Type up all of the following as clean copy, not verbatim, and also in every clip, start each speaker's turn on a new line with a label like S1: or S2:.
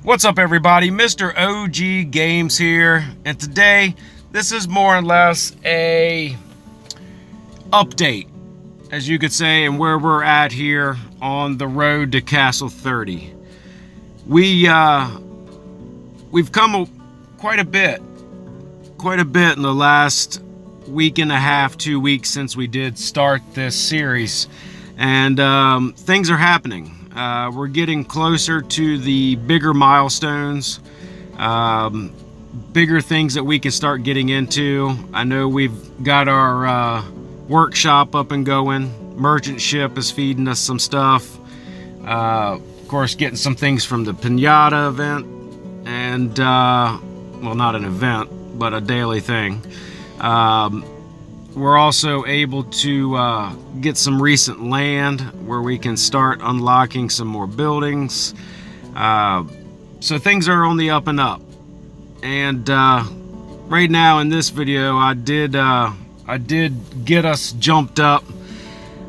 S1: What's up, everybody? Mr. OG Games here, and today this is more or less a update, as you could say, and where we're at here on the road to Castle 30. We've come quite a bit in the last week and a half, 2 weeks since we did start this series, and things are happening. We're getting closer to the bigger milestones, bigger things that we can start getting into. I know we've got our workshop up and going. Merchant ship is feeding us some stuff. Of course, getting some things from the Pinata event, and well, not an event, but a daily thing. We're also able to get some recent land where we can start unlocking some more buildings. So things are on the up and up. And right now in this video, I did get us jumped up.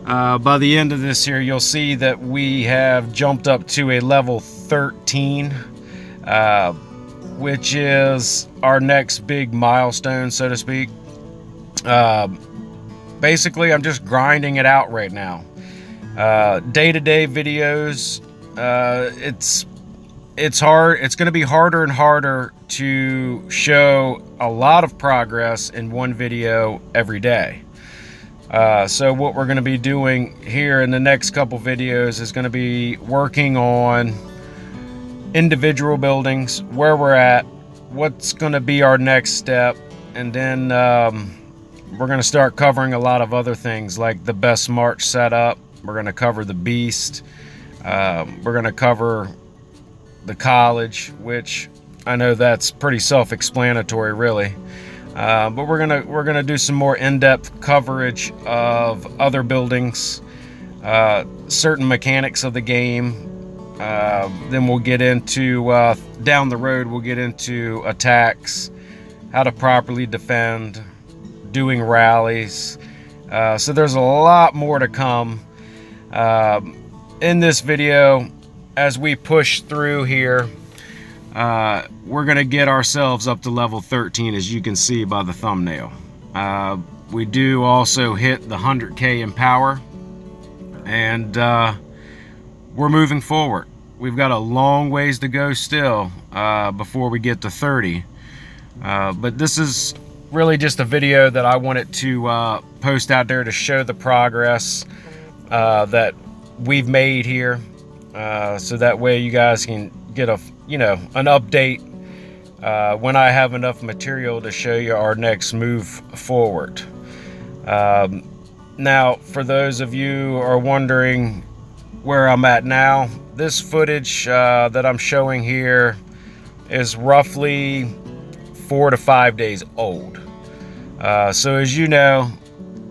S1: By the end of this here, you'll see that we have jumped up to a level 13, which is our next big milestone, so to speak. Basically, I'm just grinding it out right now. Day-to-day videos, it's hard. It's going to be harder and harder to show a lot of progress in one video every day. So what we're going to be doing here in the next couple videos is going to be working on individual buildings, where we're at, what's going to be our next step, and then we're going to start covering a lot of other things like the best March setup. We're going to cover the beast. We're going to cover the college, which I know that's pretty self-explanatory, really. But we're gonna do some more in-depth coverage of other buildings, certain mechanics of the game. Then we'll get into down the road. We'll get into attacks, how to properly defend, doing rallies. So there's a lot more to come in this video as we push through here. We're gonna get ourselves up to level 13, as you can see by the thumbnail. We do also hit the 100k in power, and we're moving forward. We've got a long ways to go still before we get to 30, but this is really just a video that I wanted to post out there to show the progress that we've made here, so that way you guys can get an update when I have enough material to show you our next move forward. Now, for those of you who are wondering where I'm at now, this footage that I'm showing here is roughly 4 to 5 days old. So as you know,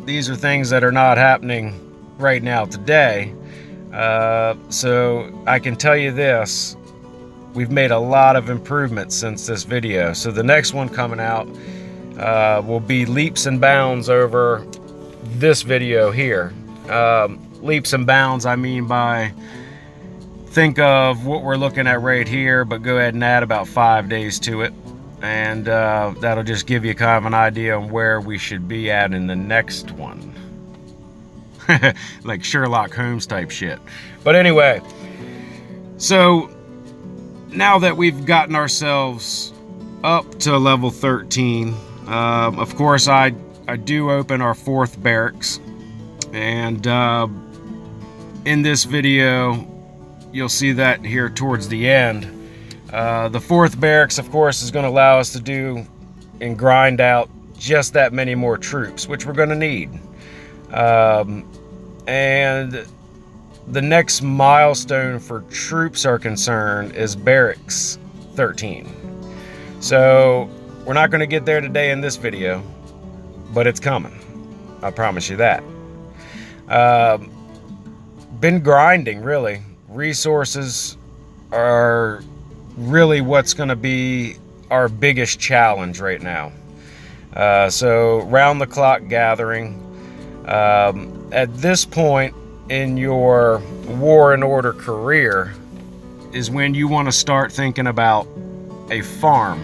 S1: these are things that are not happening right now today. So I can tell you this: we've made a lot of improvements since this video. So the next one coming out will be leaps and bounds over this video here. Leaps and bounds, I mean by, think of what we're looking at right here, but go ahead and add about 5 days to it. And that'll just give you kind of an idea on where we should be at in the next one. Like Sherlock Holmes type shit. But anyway, so now that we've gotten ourselves up to level 13, of course I do open our 4th barracks, and in this video you'll see that here towards the end. The 4th barracks, of course, is going to allow us to do and grind out just that many more troops, which we're going to need. And the next milestone for troops are concerned is barracks 13. So we're not going to get there today in this video, but it's coming. I promise you that. Been grinding, really. Resources are really what's going to be our biggest challenge right now. So round the clock gathering. At this point in your War and Order career, is when you want to start thinking about a farm.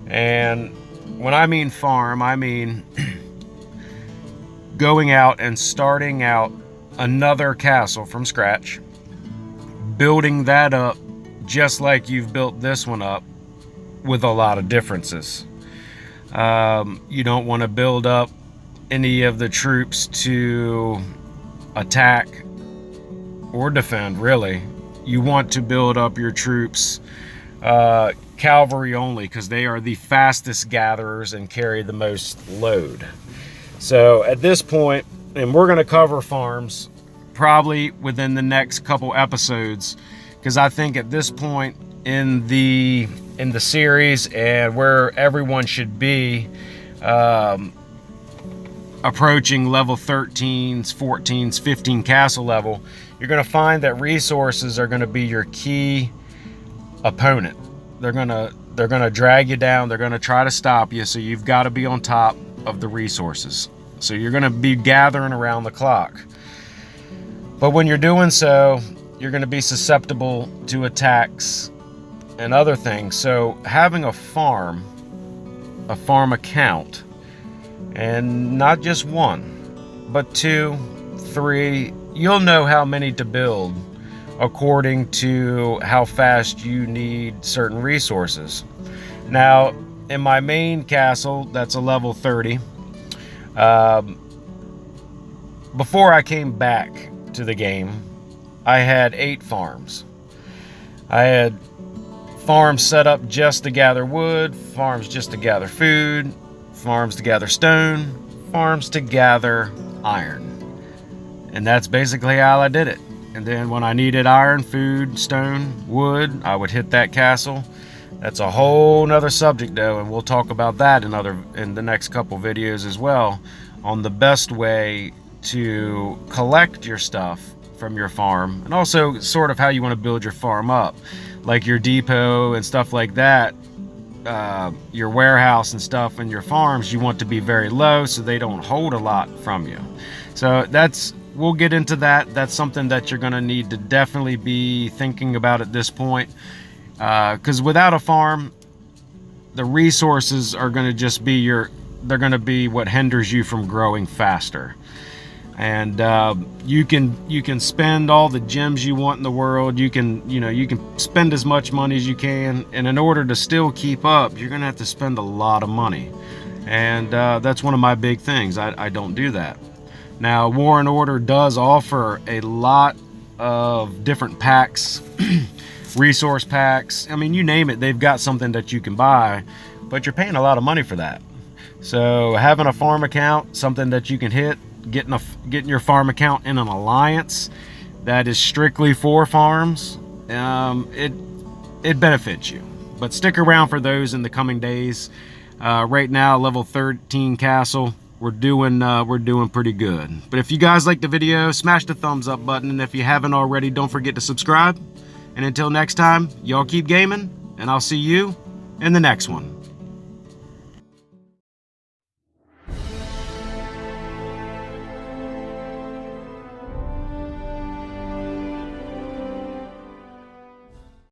S1: And when I mean farm, I mean going out and starting out another castle from scratch, building that up just like you've built this one up, with a lot of differences. You don't want to build up any of the troops to attack or defend, really. You want to build up your troops cavalry only, because they are the fastest gatherers and carry the most load. So at this point, and we're going to cover farms probably within the next couple episodes, because I think at this point in the series and where everyone should be, approaching level 13s, 14s, 15 castle level, you're going to find that resources are going to be your key opponent. They're going to drag you down. They're going to try to stop you. So you've got to be on top of the resources. So you're going to be gathering around the clock. But when you're doing so, you're going to be susceptible to attacks and other things. So having a farm account, and not just one, but 2, 3, you'll know how many to build according to how fast you need certain resources. Now, in my main castle, that's a level 30. Before I came back to the game, I had 8 farms. I had farms set up just to gather wood, farms just to gather food, farms to gather stone, farms to gather iron. And that's basically how I did it. And then when I needed iron, food, stone, wood, I would hit that castle. That's a whole nother subject though, and we'll talk about that in the next couple videos as well, on the best way to collect your stuff from your farm, and also sort of how you want to build your farm up, like your depot and stuff like that. Your warehouse and stuff and your farms, you want to be very low so they don't hold a lot from you. So we'll get into that. That's something that you're going to need to definitely be thinking about at this point, because without a farm, the resources are going to just be they're going to be what hinders you from growing faster. And you can spend all the gems you want in the world. You can spend as much money as you can, and in order to still keep up, you're gonna have to spend a lot of money. And that's one of my big things. I don't do that. Now, War and Order does offer a lot of different packs, resource packs. I mean, you name it, they've got something that you can buy, but you're paying a lot of money for that. So having a farm account, something that you can hit, getting your farm account in an alliance that is strictly for farms, it benefits you. But stick around for those in the coming days. Right now, level 13 castle, we're doing pretty good. But if you guys like the video, smash the thumbs up button, and if you haven't already, don't forget to subscribe. And until next time, y'all keep gaming, and I'll see you in the next one.